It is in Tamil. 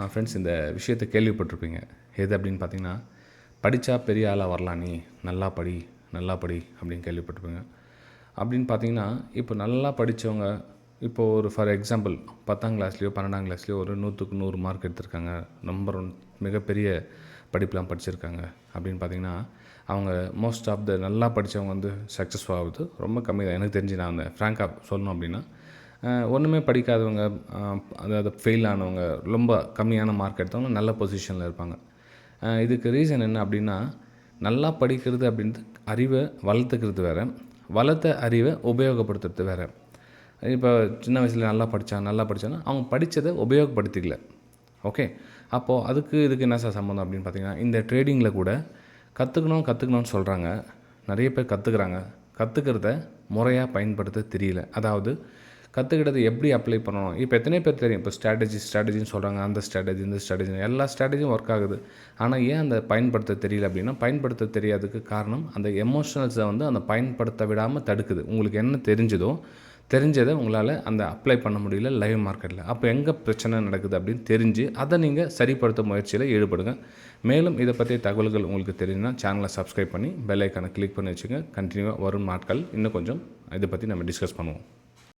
ஃப்ரெண்ட்ஸ், இந்த விஷயத்தை கேள்விப்பட்டிருப்பீங்க. எது அப்படின்னு பார்த்தீங்கன்னா, படித்தா பெரிய ஆளாக வரலாம், நீ நல்லா படி நல்லா படி அப்படின்னு கேள்விப்பட்டிருப்பீங்க. அப்படின்னு பார்த்தீங்கன்னா, இப்போ நல்லா படித்தவங்க, இப்போது ஒரு ஃபார் எக்ஸாம்பிள் 10ஆம் கிளாஸ்லேயோ 12ஆம் கிளாஸ்லேயோ ஒரு 100க்கு 100 மார்க் எடுத்திருக்காங்க, நம்பர் ஒன் மிகப்பெரிய படிப்புலாம் படிச்சிருக்காங்க அப்படின்னு பார்த்தீங்கன்னா, அவங்க மோஸ்ட் ஆஃப் த நல்லா படித்தவங்க வந்து சக்ஸஸ் ஆகுது ரொம்ப கம்மி தான். எனக்கு தெரிஞ்சு நான் அந்த ஃப்ராங்காக சொல்லணும் அப்படின்னா, ஒன்றுமே படிக்காதவங்க, அதாவது ஃபெயில் ஆனவங்க, ரொம்ப கம்மியான மார்க் எடுத்தவங்க நல்ல பொசிஷனில் இருப்பாங்க. இதுக்கு ரீசன் என்ன அப்படின்னா, நல்லா படிக்கிறது அப்படின்றது அறிவை வளர்த்துக்கிறது வேறு, வளர்த்த அறிவை உபயோகப்படுத்துறது வேறு. இப்போ சின்ன வயசில் நல்லா படித்தாங்கன்னா அவங்க படித்ததை உபயோகப்படுத்திக்கல. ஓகே, அப்போது அதுக்கு இதுக்கு என்ன சார் சம்மந்தம் அப்படின்னு பார்த்தீங்கன்னா, இந்த ட்ரேடிங்கில் கூட கற்றுக்கணும்னு சொல்கிறாங்க. நிறைய பேர் கற்றுக்கிறத முறையாக பயன்படுத்த தெரியல. அதாவது கற்றுக்கிட்டது எப்படி அப்ளை பண்ணணும். இப்போ எத்தனை பேர் தெரியும், இப்போ ஸ்ட்ராட்டஜின்னு சொல்கிறாங்க, அந்த ஸ்ட்ராட்டஜி இந்த ஸ்ட்ராட்டஜி எல்லா ஸ்ட்ராட்டஜியும் ஒர்க் ஆகுது. ஆனால் ஏன் அந்த பயன்படுத்த தெரியல அப்படின்னா, பயன்படுத்த தெரியாததுக்கு காரணம் அந்த எமோஷனல்ஸை வந்து அந்த பயன்படுத்த விடாமல் தடுக்குது. உங்களுக்கு என்ன தெரிஞ்சதை உங்களால் அந்த அப்ளை பண்ண முடியல லைவ் மார்க்கெட்டில். அப்போ எங்கே பிரச்சனை நடக்குது அப்படின்னு தெரிஞ்சு அதை நீங்கள் சரிப்படுத்த முயற்சியில் ஈடுபடுங்க. மேலும் இதை பற்றிய தகவல்கள் உங்களுக்கு தெரியும்னா சேனலை சப்ஸ்கிரைப் பண்ணி பெல் ஐக்கானை கிளிக் பண்ணி வச்சுங்க. கண்டினியூவாக வரும் நாட்கள் இன்னும் கொஞ்சம் இதை பற்றி நம்ம டிஸ்கஸ் பண்ணுவோம்.